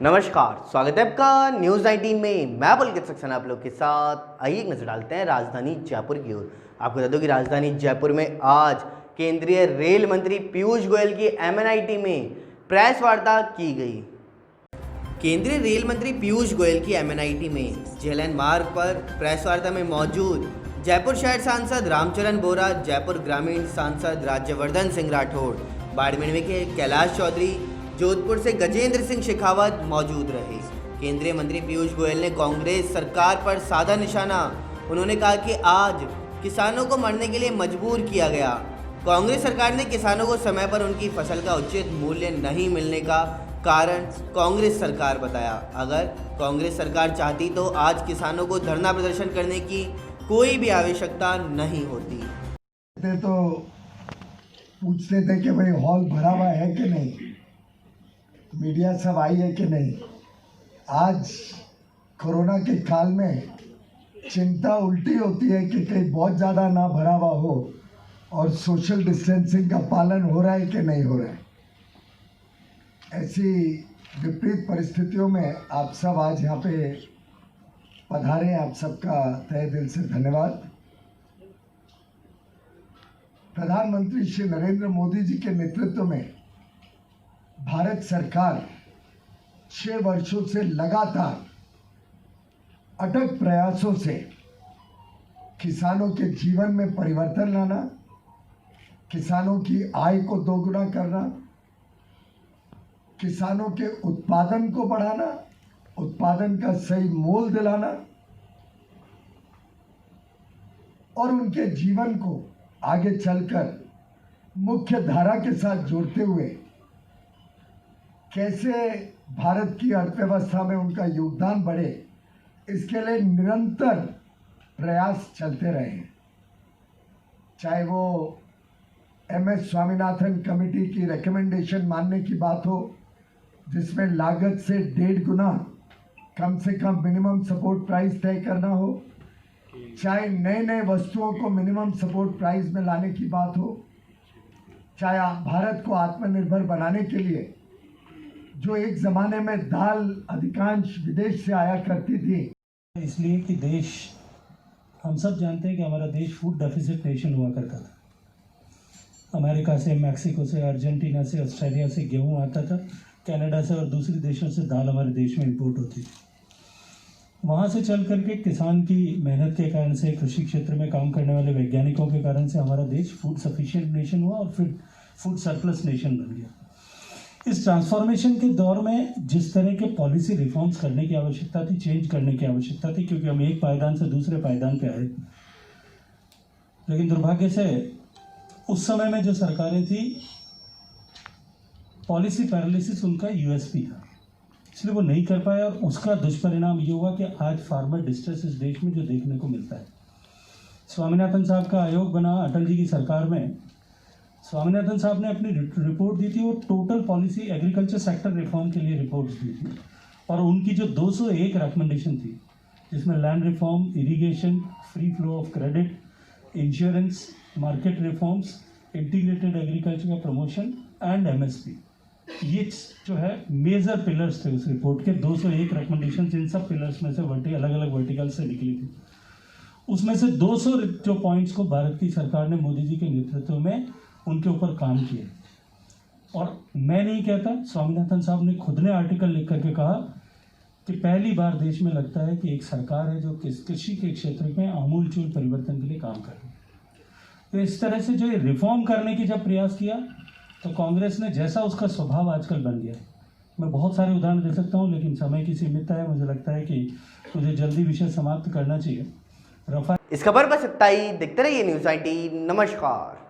नमस्कार, स्वागत है आपका न्यूज़ 19 में। मैं पुलकित सक्सेना आप लोग के साथ। आइए एक नज़र डालते हैं राजधानी जयपुर की ओर। आपको बता दूं कि राजधानी जयपुर में आज केंद्रीय रेल मंत्री पीयूष गोयल की MNIT में प्रेस वार्ता की गई। केंद्रीय रेल मंत्री पीयूष गोयल की MNIT में जेएलएन मार्ग पर प्रेस वार्ता में मौजूद जयपुर शहर सांसद रामचरण बोरा, जयपुर ग्रामीण सांसद राज्यवर्धन सिंह राठौड़, बाड़मेर में के कैलाश चौधरी, जोधपुर से गजेंद्र सिंह शेखावत मौजूद रहे। केंद्रीय मंत्री पीयूष गोयल ने कांग्रेस सरकार पर साधा निशाना। उन्होंने कहा कि आज किसानों को मरने के लिए मजबूर किया गया। कांग्रेस सरकार ने किसानों को समय पर उनकी फसल का उचित मूल्य नहीं मिलने का कारण कांग्रेस सरकार बताया। अगर कांग्रेस सरकार चाहती तो आज किसानों को धरना प्रदर्शन करने की कोई भी आवश्यकता नहीं होती। तो पूछते थे कि भाई हॉल भरा हुआ है कि नहीं, मीडिया सब आई है कि नहीं। आज कोरोना के काल में चिंता उल्टी होती है कि कहीं बहुत ज़्यादा ना भरा हुआ हो और सोशल डिस्टेंसिंग का पालन हो रहा है कि नहीं हो रहा है। ऐसी विपरीत परिस्थितियों में आप सब आज यहाँ पे पधारे, आप सबका तहे दिल से धन्यवाद। प्रधानमंत्री श्री नरेंद्र मोदी जी के नेतृत्व में भारत सरकार 6 वर्षों से लगातार अटक प्रयासों से किसानों के जीवन में परिवर्तन लाना, किसानों की आय को दोगुना करना, किसानों के उत्पादन को बढ़ाना, उत्पादन का सही मोल दिलाना और उनके जीवन को आगे चलकर मुख्य धारा के साथ जोड़ते हुए कैसे भारत की अर्थव्यवस्था में उनका योगदान बढ़े, इसके लिए निरंतर प्रयास चलते रहे। चाहे वो MS स्वामीनाथन कमेटी की रिकमेंडेशन मानने की बात हो, जिसमें लागत से 1.5 गुना कम से कम मिनिमम सपोर्ट प्राइस तय करना हो, चाहे नए वस्तुओं को मिनिमम सपोर्ट प्राइस में लाने की बात हो, चाहे भारत को आत्मनिर्भर बनाने के लिए जो एक ज़माने में दाल अधिकांश विदेश से आया करती थी, इसलिए कि देश, हम सब जानते हैं कि हमारा देश फूड डेफिसिट नेशन हुआ करता था। अमेरिका से, मैक्सिको से, अर्जेंटीना से, ऑस्ट्रेलिया से गेहूं आता था, कनाडा से और दूसरे देशों से दाल हमारे देश में इंपोर्ट होती थी। वहाँ से चल करके किसान की मेहनत के कारण से, कृषि क्षेत्र में काम करने वाले वैज्ञानिकों के कारण से हमारा देश फूड सफिशिएंट नेशन हुआ और फिर फूड सरप्लस नेशन बन गया। इस ट्रांसफॉर्मेशन के दौर में जिस तरह के पॉलिसी रिफॉर्म्स करने की आवश्यकता थी, चेंज करने की आवश्यकता थी, क्योंकि हम एक पायदान से दूसरे पायदान पे आए, लेकिन दुर्भाग्य से उस समय में जो सरकारें थी, पॉलिसी पैरालिसिस उनका USP था, इसलिए वो नहीं कर पाए और उसका दुष्परिणाम ये हुआ कि आज फार्मर डिस्ट्रेस इस देश में जो देखने को मिलता है। स्वामीनाथन साहब का आयोग बना अटल जी की सरकार में। स्वामीनाथन साहब ने अपनी रिपोर्ट दी थी और total policy agriculture sector reform के लिए रिपोर्ट्स दी थी, और उनकी जो 201 रिकमेंडेशन थी, जिसमें land reform, irrigation, free flow of credit, insurance, market reforms, integrated agriculture का प्रमोशन एंड MSP, ये जो है मेजर पिलर्स थे उस रिपोर्ट के। 201 रिकमेंडेशन इन सब पिलर्स में से अलग अलग वर्टिकल से निकली थी। उसमें से 200 जो पॉइंट्स को भारत की सरकार ने मोदी जी के नेतृत्व में उनके ऊपर काम किए। और मैं नहीं कहता, स्वामीनाथन साहब ने खुद ने आर्टिकल लिख करके कहा कि पहली बार देश में लगता है कि एक सरकार है जो कृषि के क्षेत्र में आमूलचूल परिवर्तन के लिए काम कर रही है। तो इस तरह से जो ये रिफॉर्म करने की जब प्रयास किया, तो कांग्रेस ने, जैसा उसका स्वभाव आजकल बन गया, मैं बहुत सारे उदाहरण दे सकता हूँ, लेकिन समय की सीमितता है। मुझे लगता है कि मुझे जल्दी विषय समाप्त करना चाहिए। इस खबर पर इतना ही। देखते रहिए न्यूज़ 19। नमस्कार।